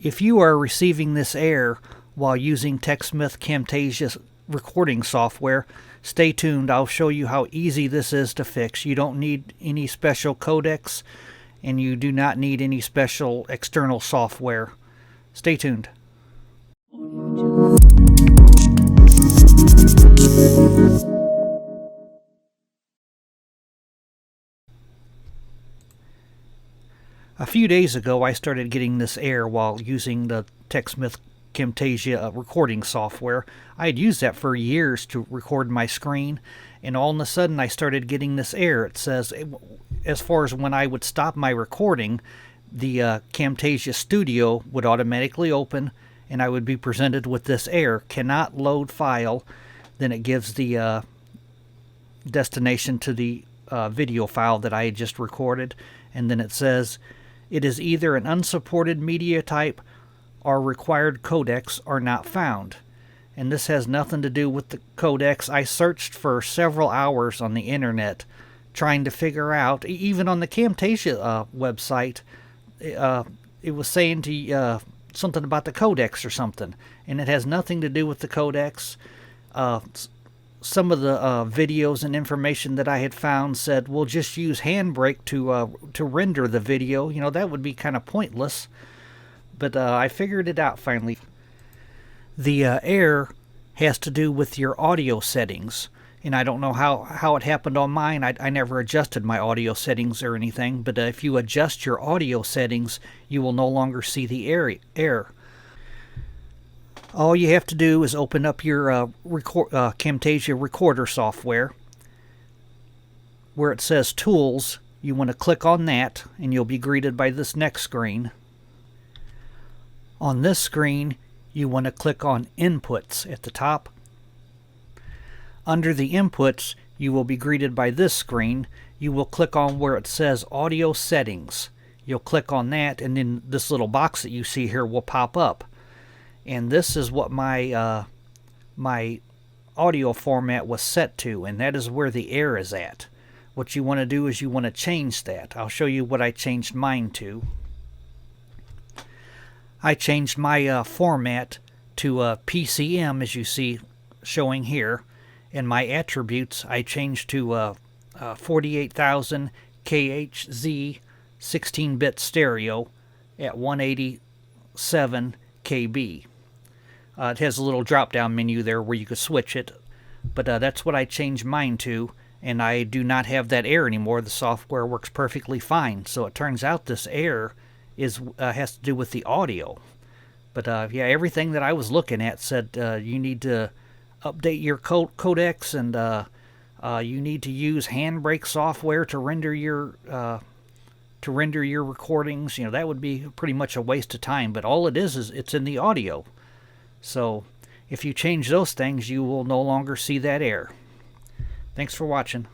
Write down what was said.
If you are receiving this error while using TechSmith Camtasia recording software, stay tuned. I'll show you how easy this is to fix. You don't need any special codecs, and you do not need any special external software. Stay tuned. A few days ago, I started getting this error while using the TechSmith Camtasia recording software. I had used that for years to record my screen, and all of a sudden I started getting this error. It says, as far as when I would stop my recording, the Camtasia Studio would automatically open, and I would be presented with this error, cannot load file. Then it gives the destination to the video file that I had just recorded, and then it says, it is either an unsupported media type or required codecs are not found. And this has nothing to do with the codecs. I searched for several hours on the internet trying to figure out, even on the Camtasia website, it was saying to something about the codecs or something, and it has nothing to do with the codecs. Some of the videos and information that I had found said, we'll just use Handbrake to render the video. You know, that would be kind of pointless. But I figured it out finally. The error has to do with your audio settings. And I don't know how it happened on mine. I never adjusted my audio settings or anything. But if you adjust your audio settings, you will no longer see the error. All you have to do is open up your Camtasia Recorder software. Where it says Tools, you want to click on that, and you'll be greeted by this next screen. On this screen, you want to click on Inputs at the top. Under the Inputs, you will be greeted by this screen. You will click on where it says Audio Settings. You'll click on that, and then this little box that you see here will pop up. And this is what my my audio format was set to, and that is where the error is at. What you want to do is you want to change that. I'll show you what I changed mine to. I changed my format to PCM, as you see showing here, and my attributes I changed to 48,000 KHZ 16-bit stereo at 187 KB. It has a little drop-down menu there where you could switch it, but that's what I changed mine to, and I do not have that error anymore. The software works perfectly fine. So it turns out this error has to do with the audio. But yeah, everything that I was looking at said you need to update your codecs, and you need to use Handbrake software to render your recordings. You know, that would be pretty much a waste of time. But all it is it's in the audio. So if you change those things, you will no longer see that error. Thanks for watching.